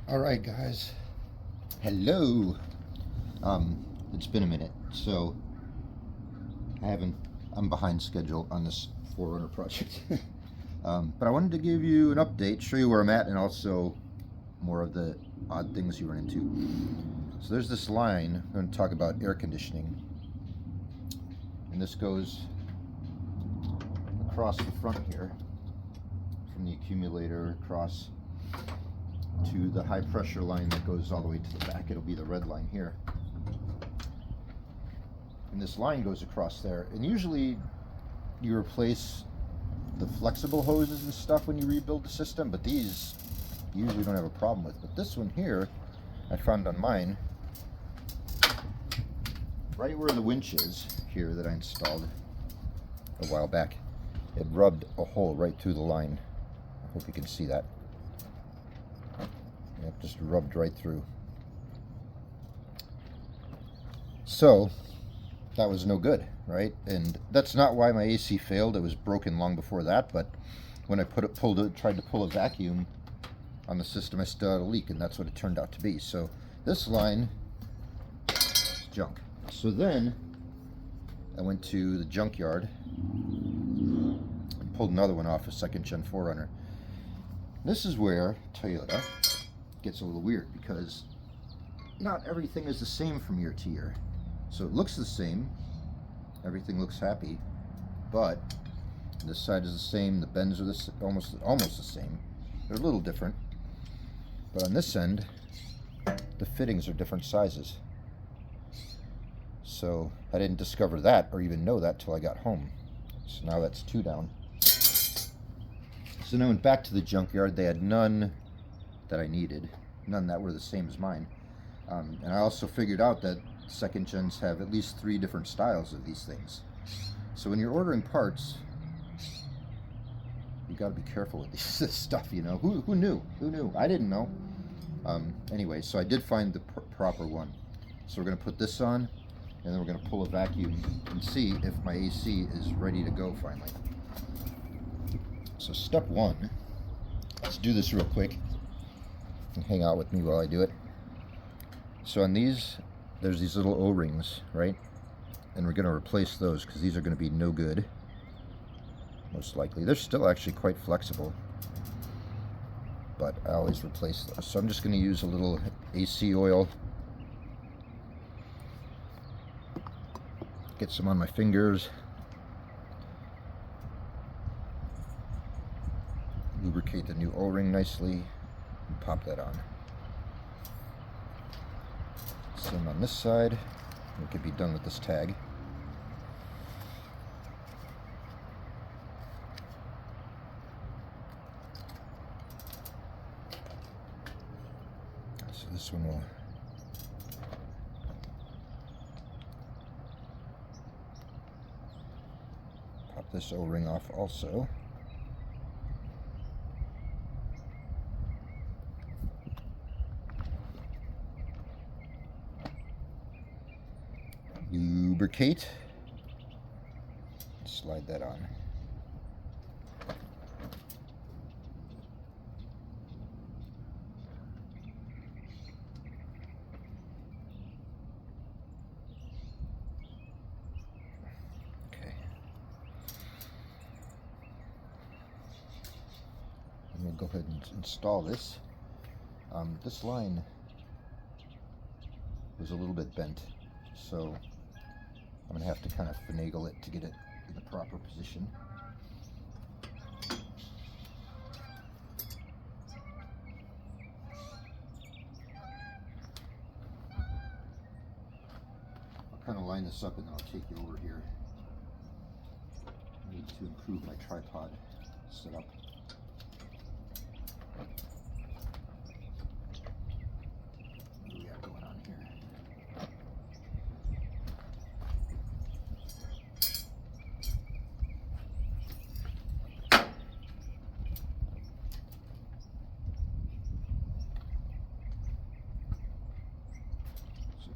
All right, guys. Hello. It's been a minute, so I haven't. I'm behind schedule on this 4Runner project, but I wanted to give you an update, show you where I'm at, and also more of the odd things you run into. So there's this line. I'm going to talk about air conditioning, and this goes across the front here, from the accumulator across to the high pressure line that goes all the way to the back. It'll be the red line here. And this line goes across there. And usually you replace the flexible hoses and stuff when you rebuild the system, but these you usually don't have a problem with. But this one here, I found on mine, right where the winch is here that I installed a while back, it rubbed a hole right through the line. I hope you can see that. It just rubbed right through. So that was no good, right? And that's not why my AC failed. It was broken long before that, but when I tried to pull a vacuum on the system, I still had a leak, and that's what it turned out to be. So this line is junk. So then I went to the junkyard and pulled another one off, a second gen 4Runner. This is where Toyota gets a little weird, because not everything is the same from year to year. So it looks the same, everything looks happy, but this side is the same, the bends are almost the same. They're a little different, but on this end the fittings are different sizes. So I didn't discover that or even know that till I got home. So now that's two down. So then I went back to the junkyard. They had none that I needed, none that were the same as mine. And I also figured out that second gens have at least 3 different styles of these things. So when you're ordering parts, you got to be careful with this stuff, you know. Who knew? Who knew? I didn't know. Anyway, so I did find the proper one. So we're going to put this on, and then we're going to pull a vacuum and see if my AC is ready to go finally. So step 1, let's do this real quick. And hang out with me while I do it. So on these, there's these little O-rings, right? And we're going to replace those because these are going to be no good, most likely. They're still actually quite flexible, but I always replace those. So I'm just going to use a little AC oil, get some on my fingers, lubricate the new O-ring nicely, and pop that on. Same on this side. We could be done with this tag. So this one will pop this O-ring off also. Lubricate, slide that on. Okay. And we'll go ahead and install this. This line was a little bit bent, so I'm going to have to kind of finagle it to get it in the proper position. I'll kind of line this up and then I'll take you over here. I need to improve my tripod setup. What do we have going on here?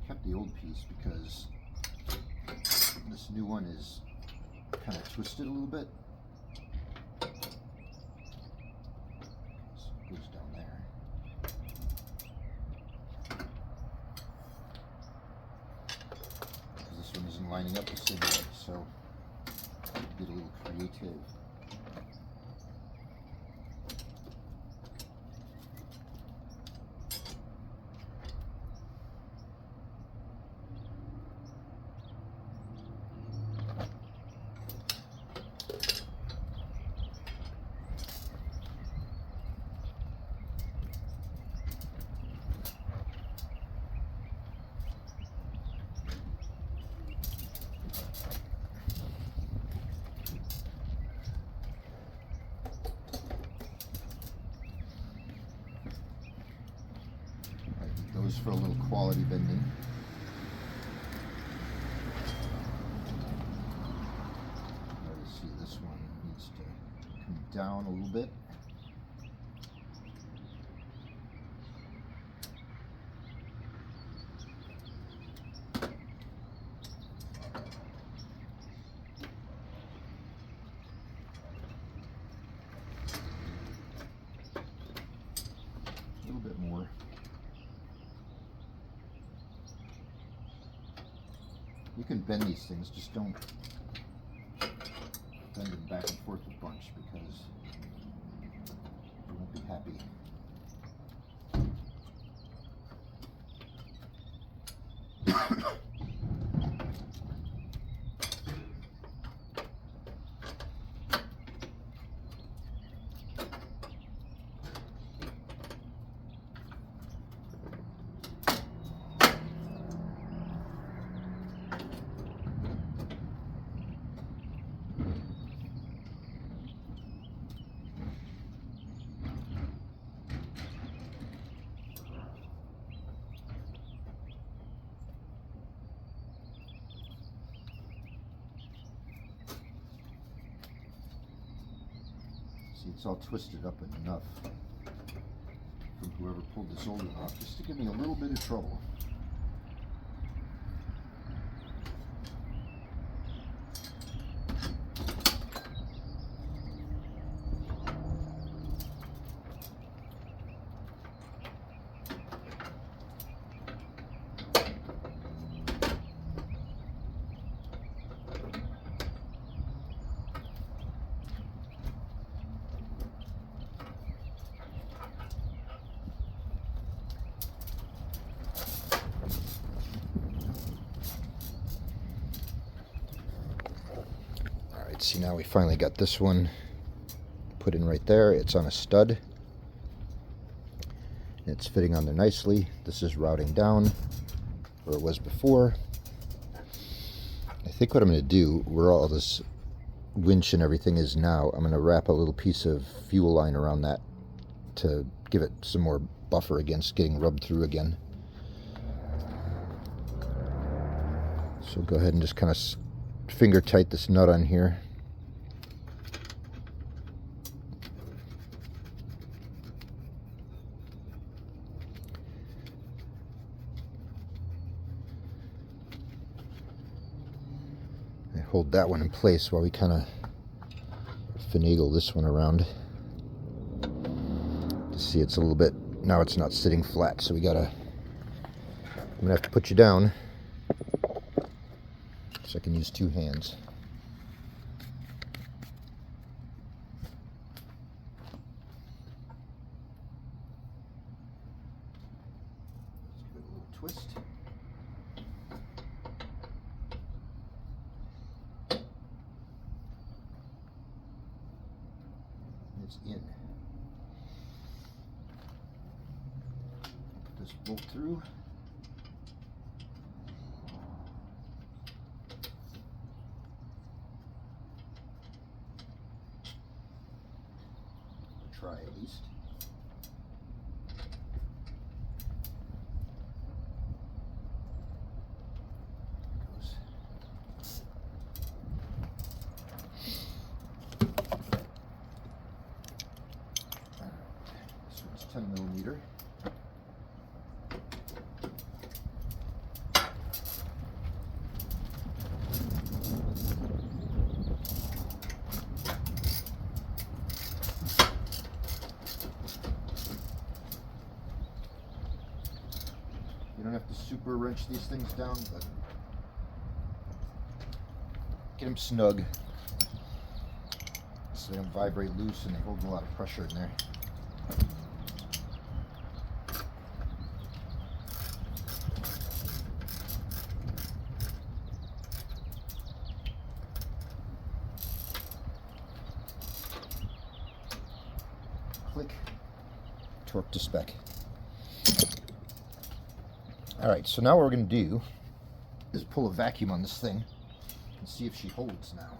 Kept the old piece because this new one is kind of twisted a little bit. So it goes down there. everything lining up the same way, so get a little creative. Those for a little quality bending. Let's see, this one needs to come down a little bit. A little bit more. You can bend these things, just don't bend them back and forth a bunch because you won't be happy. See, it's all twisted up enough from whoever pulled this old one off just to give me a little bit of trouble. See, now we finally got this one put in right there. It's on a stud. It's fitting on there nicely. This is routing down where it was before. I think what I'm going to do, where all this winch and everything is now, I'm going to wrap a little piece of fuel line around that to give it some more buffer against getting rubbed through again. So go ahead and just kind of finger tight this nut on here. Hold that one in place while we kind of finagle this one around. See, it's a little bit, now it's not sitting flat, so I'm gonna have to put you down so I can use two hands. Let's give it a little twist. It's in. Put this bolt through. Try at least. This one's 10 millimeter. You don't have to super wrench these things down, but Get them snug so they don't vibrate loose and they hold a lot of pressure in there. Click, torque to spec. Alright, so now what we're going to do is pull a vacuum on this thing and see if she holds now.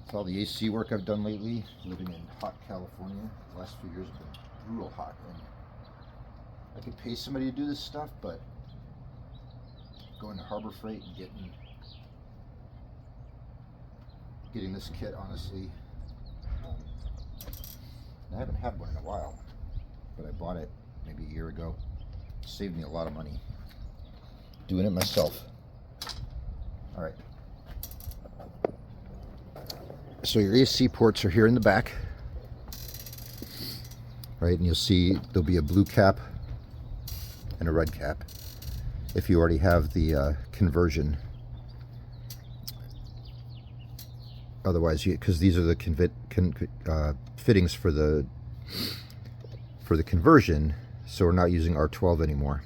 With all the AC work I've done lately, living in hot California, the last few years have been brutal hot, and I could pay somebody to do this stuff, but going to Harbor Freight and getting this kit, honestly, I haven't had one in a while, but I bought it maybe a year ago. It saved me a lot of money doing it myself. All right. So your AC ports are here in the back, right? And you'll see there'll be a blue cap and a red cap if you already have the conversion. Otherwise, because these are the fittings for the conversion, so we're not using R12 anymore.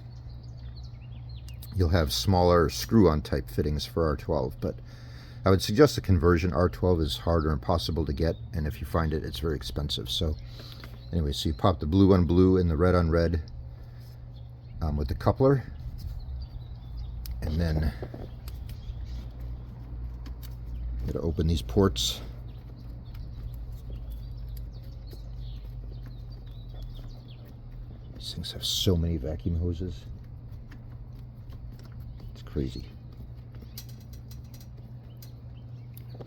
You'll have smaller screw-on type fittings for R12, but I would suggest the conversion. R12 is hard or impossible to get, and if you find it, it's very expensive. So anyway, so you pop the blue on blue and the red on red with the coupler, and then you gotta open these ports. These things have so many vacuum hoses. It's crazy.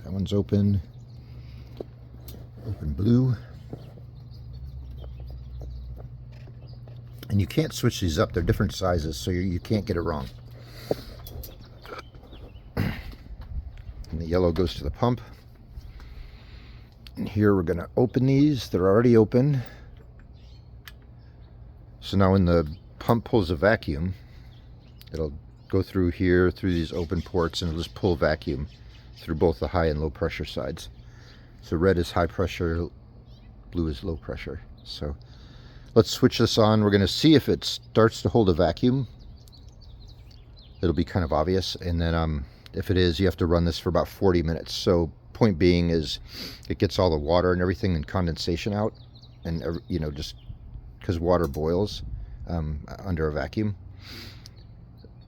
That one's open. Open blue. And you can't switch these up. They're different sizes, so you can't get it wrong. And the yellow goes to the pump. And here we're going to open these. They're already open. So now when the pump pulls a vacuum, it'll go through here, through these open ports, and it'll just pull vacuum through both the high and low pressure sides. So red is high pressure, blue is low pressure. So let's switch this on. We're going to see if it starts to hold a vacuum. It'll be kind of obvious. And then if it is, you have to run this for about 40 minutes. So point being is it gets all the water and everything and condensation out. And, you know, just because water boils under a vacuum.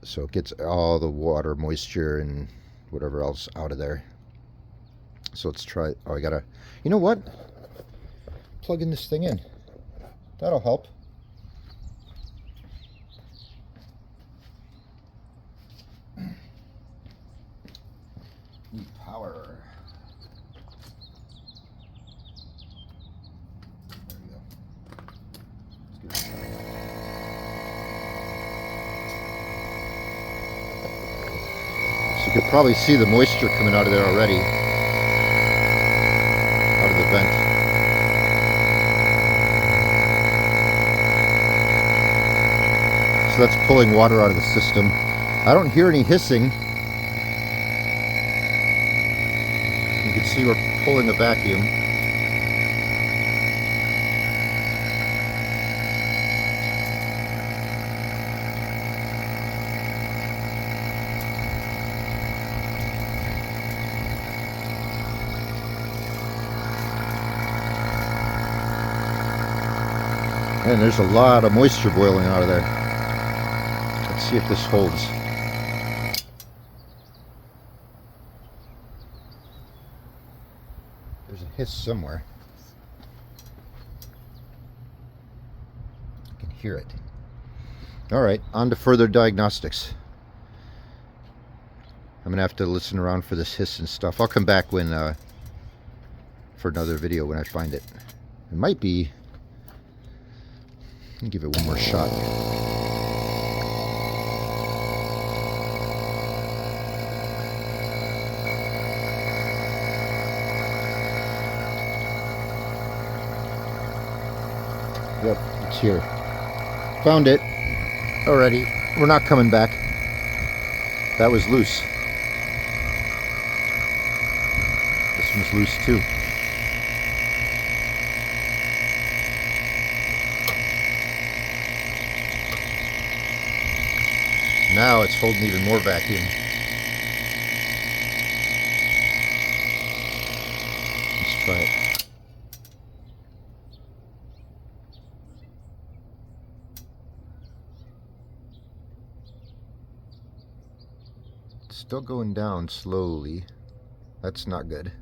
So it gets all the water, moisture, and whatever else out of there. So let's try. Oh, I gotta, you know what? Plug in this thing in. That'll help. Need power. There we go. Let's get it started. So you could probably see the moisture coming out of there already, out of the vent. So that's pulling water out of the system. I don't hear any hissing. You can see we're pulling a vacuum. And there's a lot of moisture boiling out of there. Let's see if this holds. There's a hiss somewhere. I can hear it. All right, on to further diagnostics. I'm gonna have to listen around for this hiss and stuff. I'll come back when for another video when I find it. It might be. I'll give it one more shot. It's here. Found it already. We're not coming back. That was loose. This one's loose too. Now it's holding even more vacuum. Let's try it. It's still going down slowly. That's not good.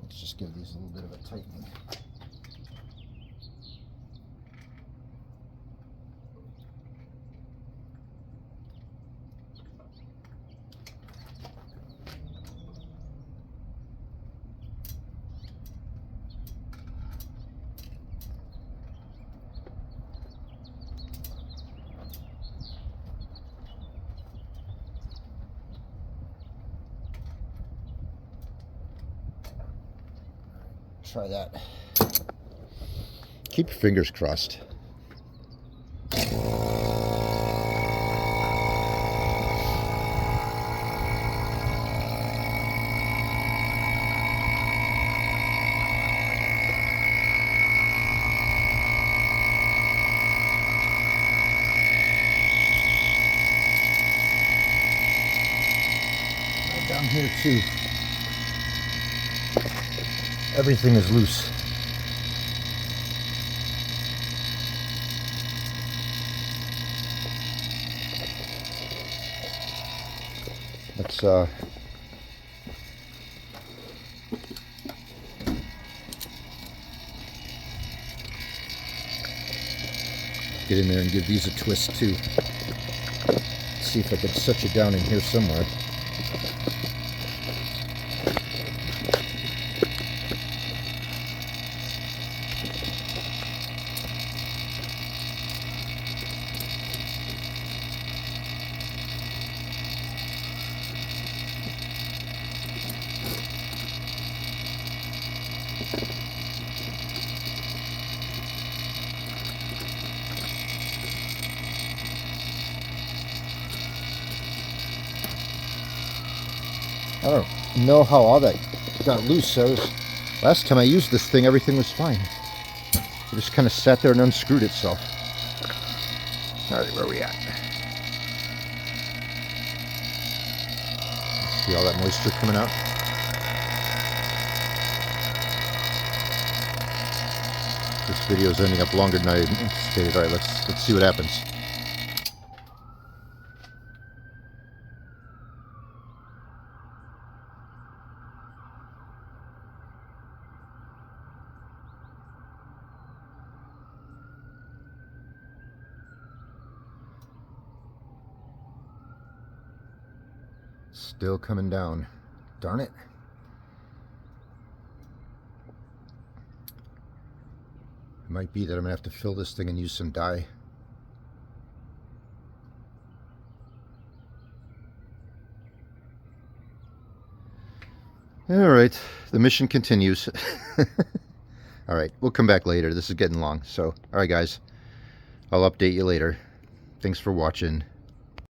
Let's just give these a little bit of a tightening. Try that. Keep your fingers crossed. Down here too. Everything is loose. Let's get in there and give these a twist too. See if I can set you down in here somewhere. I don't know how all that got loose. Last time I used this thing, everything was fine. It just kind of sat there and unscrewed itself. All right, where are we at? See all that moisture coming out? This video is ending up longer than I anticipated. All right, let's see what happens. Still coming down. Darn it. It might be that I'm going to have to fill this thing and use some dye. Alright, the mission continues. Alright, we'll come back later. This is getting long. So, alright guys, I'll update you later. Thanks for watching.